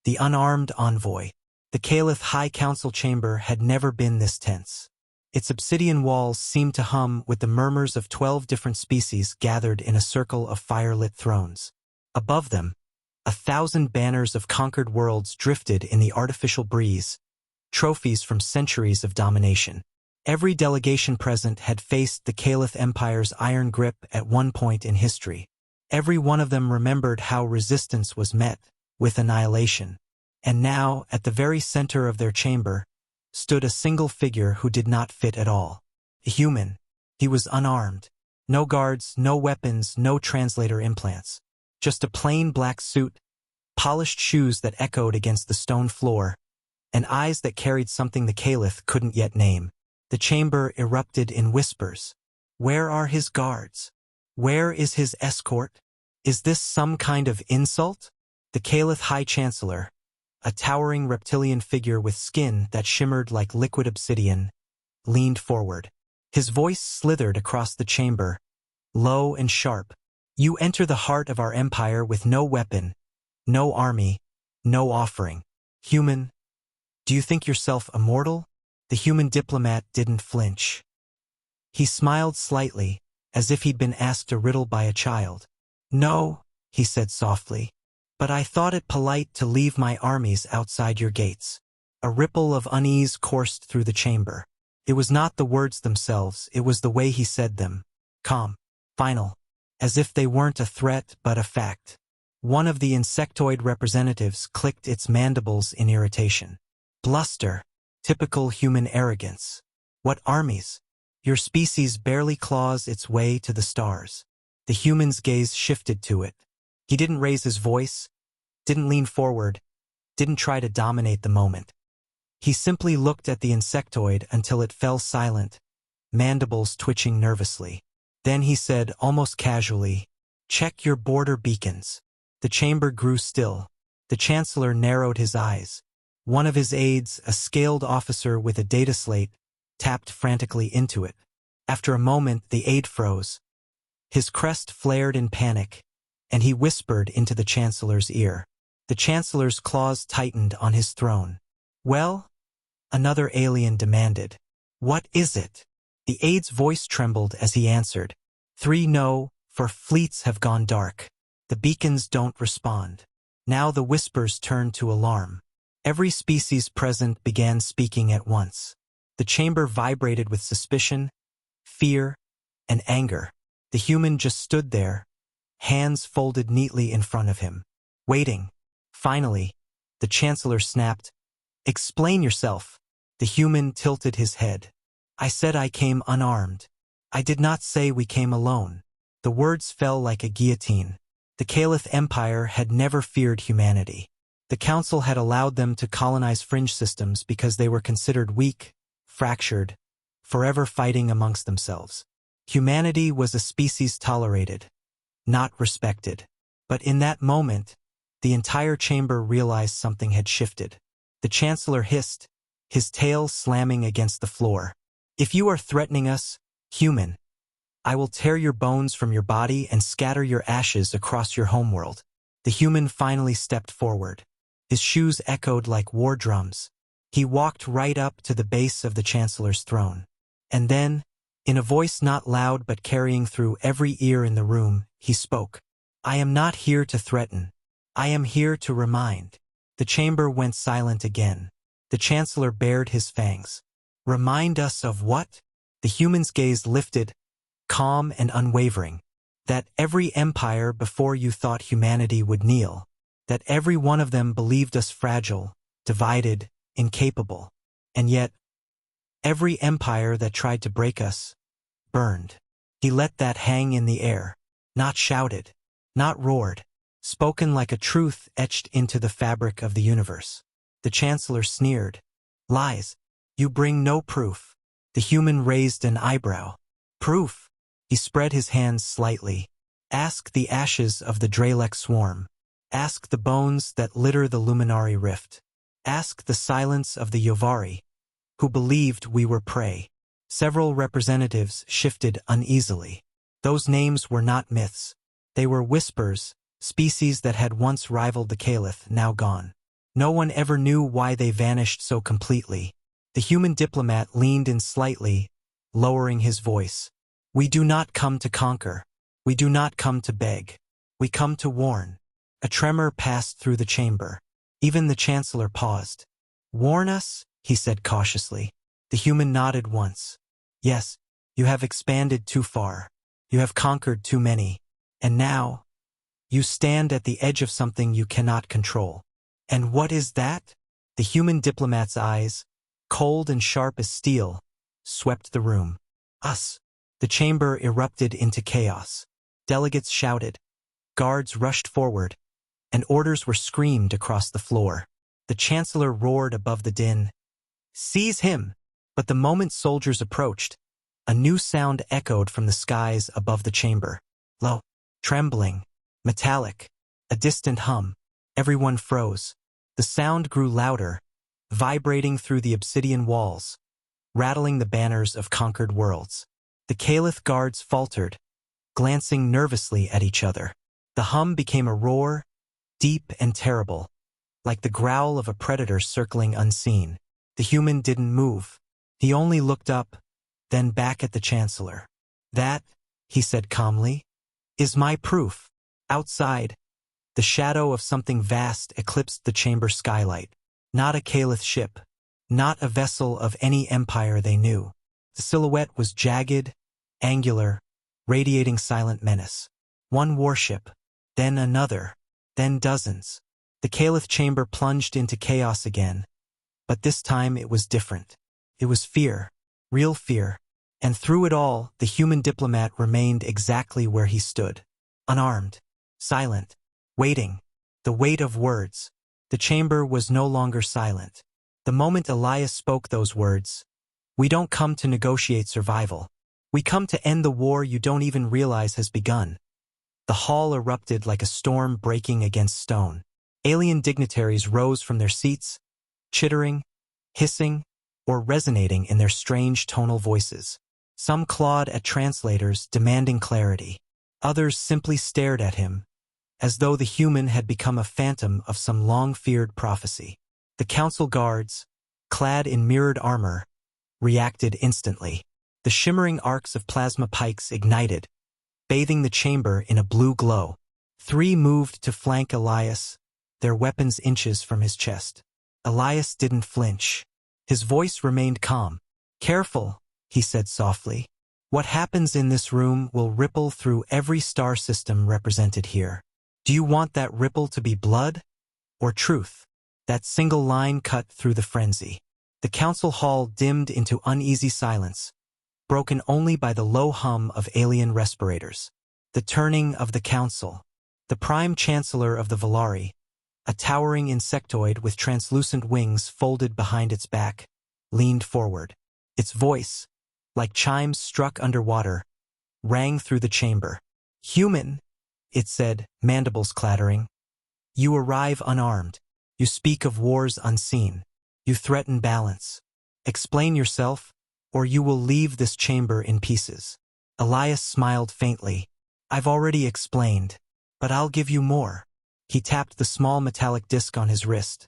the unarmed envoy. The Caliph High Council chamber had never been this tense. Its obsidian walls seemed to hum with the murmurs of 12 different species gathered in a circle of fire-lit thrones. Above them, 1,000 banners of conquered worlds drifted in the artificial breeze, trophies from centuries of domination. Every delegation present had faced the Caliph Empire's iron grip at one point in history. Every one of them remembered how resistance was met with annihilation. And now, at the very center of their chamber, stood a single figure who did not fit at all. A human. He was unarmed. No guards, no weapons, no translator implants. Just a plain black suit, polished shoes that echoed against the stone floor, and eyes that carried something the Caliph couldn't yet name. The chamber erupted in whispers. Where are his guards? Where is his escort? Is this some kind of insult? The Caliph High Chancellor, a towering reptilian figure with skin that shimmered like liquid obsidian, leaned forward. His voice slithered across the chamber, low and sharp. You enter the heart of our empire with no weapon, no army, no offering. Human, do you think yourself immortal? The human diplomat didn't flinch. He smiled slightly, as if he'd been asked a riddle by a child. No, he said softly, but I thought it polite to leave my armies outside your gates. A ripple of unease coursed through the chamber. It was not the words themselves, it was the way he said them. Calm, final, as if they weren't a threat but a fact. One of the insectoid representatives clicked its mandibles in irritation. Bluster. Typical human arrogance. What armies? Your species barely claws its way to the stars. The human's gaze shifted to it. He didn't raise his voice, didn't lean forward, didn't try to dominate the moment. He simply looked at the insectoid until it fell silent, mandibles twitching nervously. Then he said almost casually, "Check your border beacons." The chamber grew still. The Chancellor narrowed his eyes. One of his aides, a scaled officer with a data slate, tapped frantically into it. After a moment, the aide froze. His crest flared in panic, and he whispered into the Chancellor's ear. The Chancellor's claws tightened on his throne. Well? Another alien demanded. What is it? The aide's voice trembled as he answered. 3 no, for fleets have gone dark. The beacons don't respond. Now the whispers turned to alarm. Every species present began speaking at once. The chamber vibrated with suspicion, fear, and anger. The human just stood there, hands folded neatly in front of him, waiting. Finally, the Chancellor snapped, "Explain yourself." The human tilted his head. "I said I came unarmed. I did not say we came alone." The words fell like a guillotine. The Caliph Empire had never feared humanity. The Council had allowed them to colonize fringe systems because they were considered weak, fractured, forever fighting amongst themselves. Humanity was a species tolerated, not respected. But in that moment, the entire chamber realized something had shifted. The Chancellor hissed, his tail slamming against the floor. "If you are threatening us, human, I will tear your bones from your body and scatter your ashes across your homeworld." The human finally stepped forward. His shoes echoed like war drums. He walked right up to the base of the Chancellor's throne. And then, in a voice not loud but carrying through every ear in the room, he spoke. "I am not here to threaten. I am here to remind." The chamber went silent again. The Chancellor bared his fangs. "Remind us of what?" The human's gaze lifted, calm and unwavering. "That every empire before you thought humanity would kneel. That every one of them believed us fragile, divided, incapable. And yet, every empire that tried to break us, burned." He let that hang in the air, not shouted, not roared, spoken like a truth etched into the fabric of the universe. The Chancellor sneered. "Lies. You bring no proof." The human raised an eyebrow. "Proof?" He spread his hands slightly. "Ask the ashes of the Dralek swarm. Ask the bones that litter the Luminary Rift. Ask the silence of the Yovari, who believed we were prey." Several representatives shifted uneasily. Those names were not myths. They were whispers, species that had once rivaled the Caliph, now gone. No one ever knew why they vanished so completely. The human diplomat leaned in slightly, lowering his voice. We do not come to conquer. We do not come to beg. We come to warn. A tremor passed through the chamber. Even the chancellor paused. Warn us? He said cautiously. The human nodded once. Yes, you have expanded too far. You have conquered too many. And now, you stand at the edge of something you cannot control. And what is that? The human diplomat's eyes, cold and sharp as steel, swept the room. Us. The chamber erupted into chaos. Delegates shouted. Guards rushed forward, and orders were screamed across the floor. The chancellor roared above the din. Seize him! But the moment soldiers approached, a new sound echoed from the skies above the chamber. Low, trembling, metallic, a distant hum. Everyone froze. The sound grew louder, vibrating through the obsidian walls, rattling the banners of conquered worlds. The Caliph guards faltered, glancing nervously at each other. The hum became a roar, deep and terrible, like the growl of a predator circling unseen. The human didn't move. He only looked up, then back at the chancellor. That, he said calmly, is my proof. Outside, the shadow of something vast eclipsed the chamber skylight. Not a Caliph ship, not a vessel of any empire they knew. The silhouette was jagged, angular, radiating silent menace. One warship, then another, then dozens. The Caliph chamber plunged into chaos again, but this time it was different. It was fear, real fear, and through it all, the human diplomat remained exactly where he stood. Unarmed, silent, waiting, the weight of words. The chamber was no longer silent. The moment Elias spoke those words, we don't come to negotiate survival. We come to end the war you don't even realize has begun. The hall erupted like a storm breaking against stone. Alien dignitaries rose from their seats, chittering, hissing, or resonating in their strange tonal voices. Some clawed at translators, demanding clarity. Others simply stared at him, as though the human had become a phantom of some long-feared prophecy. The council guards, clad in mirrored armor, reacted instantly. The shimmering arcs of plasma pikes ignited, bathing the chamber in a blue glow. 3 moved to flank Elias, their weapons inches from his chest. Elias didn't flinch. His voice remained calm. Careful, he said softly. What happens in this room will ripple through every star system represented here. Do you want that ripple to be blood or truth? That single line cut through the frenzy. The council hall dimmed into uneasy silence, broken only by the low hum of alien respirators. The turning of the council. The prime chancellor of the Valari, a towering insectoid with translucent wings folded behind its back, leaned forward. Its voice, like chimes struck underwater, rang through the chamber. Human, it said, mandibles clattering. You arrive unarmed. You speak of wars unseen. You threaten balance. Explain yourself, or you will leave this chamber in pieces. Elias smiled faintly. I've already explained, but I'll give you more. He tapped the small metallic disc on his wrist.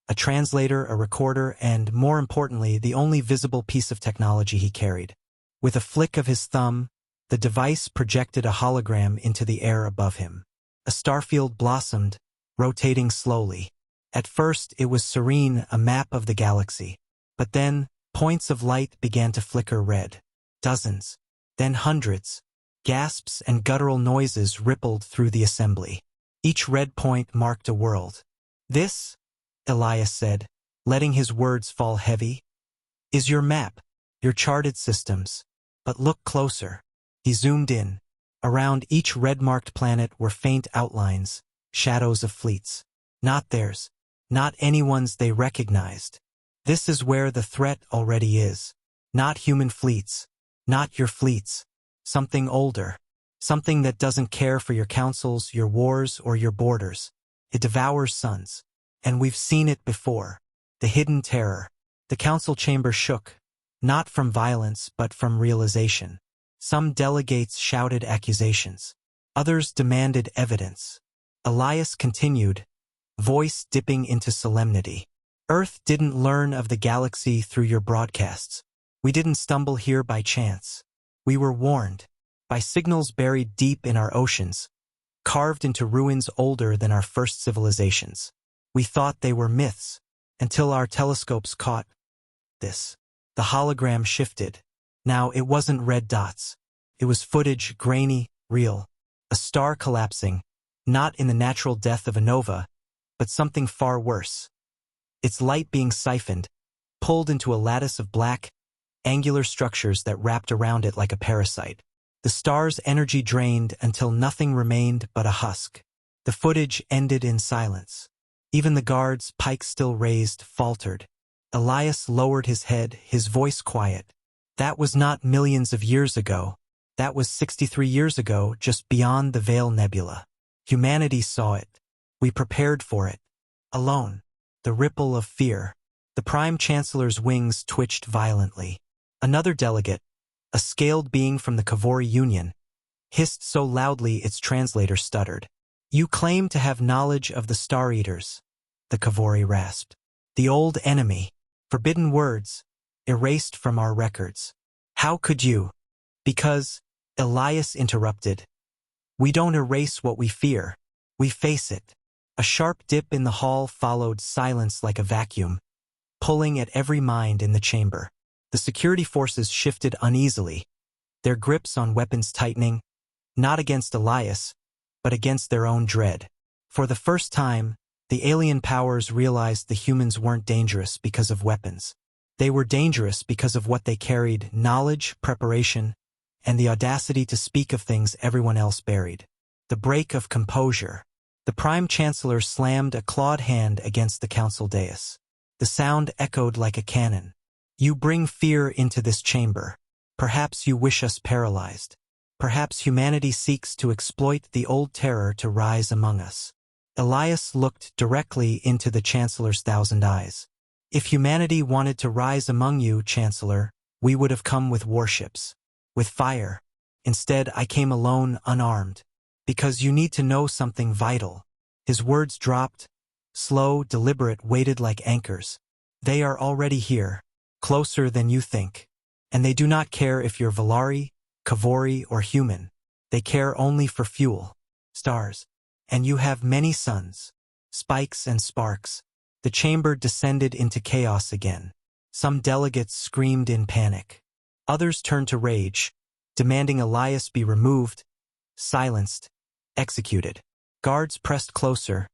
A translator, a recorder, and, more importantly, the only visible piece of technology he carried. With a flick of his thumb, the device projected a hologram into the air above him. A starfield blossomed, rotating slowly. At first, it was serene, a map of the galaxy. But then, points of light began to flicker red. Dozens, then hundreds. Gasps and guttural noises rippled through the assembly. Each red point marked a world. This, Elias said, letting his words fall heavy, is your map, your charted systems. But look closer. He zoomed in. Around each red-marked planet were faint outlines, shadows of fleets. Not theirs, not anyone's they recognized. This is where the threat already is. Not human fleets, not your fleets. Something older. Something that doesn't care for your councils, your wars, or your borders. It devours suns. And we've seen it before. The hidden terror. The council chamber shook, not from violence but from realization. Some delegates shouted accusations. Others demanded evidence. Elias continued, voice dipping into solemnity. Earth didn't learn of the galaxy through your broadcasts. We didn't stumble here by chance. We were warned by signals buried deep in our oceans, carved into ruins older than our first civilizations. We thought they were myths, until our telescopes caught this. The hologram shifted. Now it wasn't red dots. It was footage, grainy, real. A star collapsing, not in the natural death of a nova, but something far worse. Its light being siphoned, pulled into a lattice of black, angular structures that wrapped around it like a parasite. The star's energy drained until nothing remained but a husk. The footage ended in silence. Even the guards, pikes still raised, faltered. Elias lowered his head, his voice quiet. That was not millions of years ago. That was 63 years ago, just beyond the Veil Nebula. Humanity saw it. We prepared for it. Alone. The ripple of fear. The Prime Chancellor's wings twitched violently. Another delegate, a scaled being from the Kavori Union, hissed so loudly its translator stuttered. You claim to have knowledge of the Star Eaters, the Kavori rasped. The old enemy. Forbidden words, erased from our records. How could you? Because, Elias interrupted. We don't erase what we fear. We face it. A sharp dip in the hall followed silence like a vacuum, pulling at every mind in the chamber. The security forces shifted uneasily, their grips on weapons tightening, not against Elias, but against their own dread. For the first time, the alien powers realized the humans weren't dangerous because of weapons. They were dangerous because of what they carried: knowledge, preparation, and the audacity to speak of things everyone else buried. The break of composure. The Prime Chancellor slammed a clawed hand against the council dais. The sound echoed like a cannon. You bring fear into this chamber. Perhaps you wish us paralyzed. Perhaps humanity seeks to exploit the old terror to rise among us. Elias looked directly into the Chancellor's 1,000 eyes. If humanity wanted to rise among you, Chancellor, we would have come with warships, with fire. Instead, I came alone, unarmed. Because you need to know something vital. His words dropped, slow, deliberate, weighted like anchors. They are already here, closer than you think. And they do not care if you're Valari, Kavori, or human. They care only for fuel, stars. And you have many suns, spikes and sparks. The chamber descended into chaos again. Some delegates screamed in panic. Others turned to rage, demanding Elias be removed, silenced, executed. Guards pressed closer,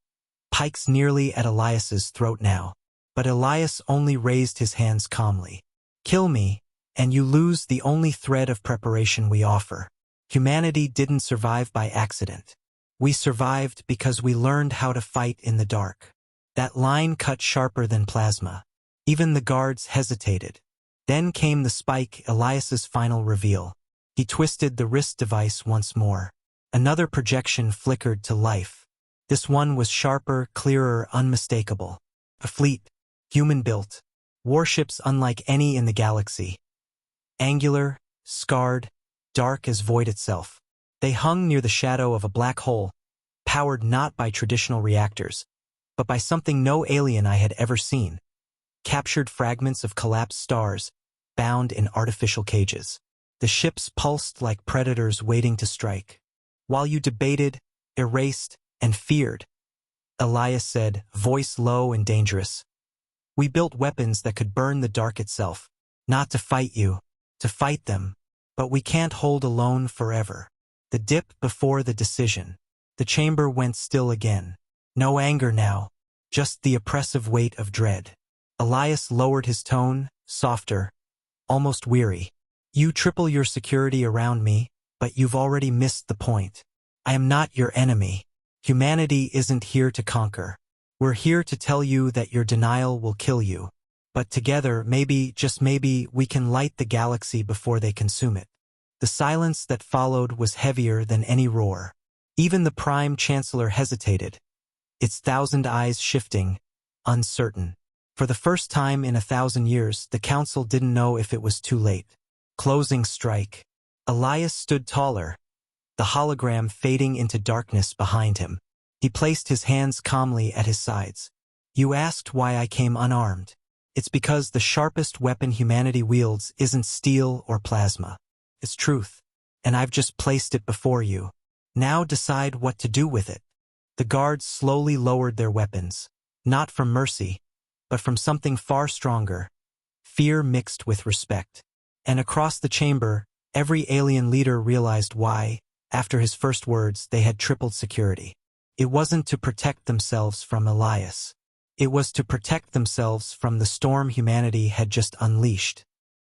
pikes nearly at Elias's throat now. But Elias only raised his hands calmly. Kill me, and you lose the only thread of preparation we offer. Humanity didn't survive by accident. We survived because we learned how to fight in the dark. That line cut sharper than plasma. Even the guards hesitated. Then came the spike, Elias's final reveal. He twisted the wrist device once more. Another projection flickered to life. This one was sharper, clearer, unmistakable. A fleet, human-built. Warships unlike any in the galaxy. Angular, scarred, dark as void itself. They hung near the shadow of a black hole, powered not by traditional reactors, but by something no alien I had ever seen. Captured fragments of collapsed stars, bound in artificial cages. The ships pulsed like predators waiting to strike. While you debated, erased, and feared, Elias said, voice low and dangerous, we built weapons that could burn the dark itself, not to fight you, to fight them, but we can't hold alone forever. The dip before the decision. The chamber went still again. No anger now, just the oppressive weight of dread. Elias lowered his tone, softer, almost weary. You triple your security around me, but you've already missed the point. I am not your enemy. Humanity isn't here to conquer. We're here to tell you that your denial will kill you. But together, maybe, just maybe, we can light the galaxy before they consume it. The silence that followed was heavier than any roar. Even the Prime Chancellor hesitated, its 1,000 eyes shifting, uncertain. For the first time in 1,000 years, the council didn't know if it was too late. Closing strike. Elias stood taller, the hologram fading into darkness behind him. He placed his hands calmly at his sides. You asked why I came unarmed. It's because the sharpest weapon humanity wields isn't steel or plasma. It's truth. And I've just placed it before you. Now decide what to do with it. The guards slowly lowered their weapons, not from mercy, but from something far stronger, fear mixed with respect. And across the chamber, every alien leader realized why, after his first words, they had tripled security. It wasn't to protect themselves from Elias. It was to protect themselves from the storm humanity had just unleashed.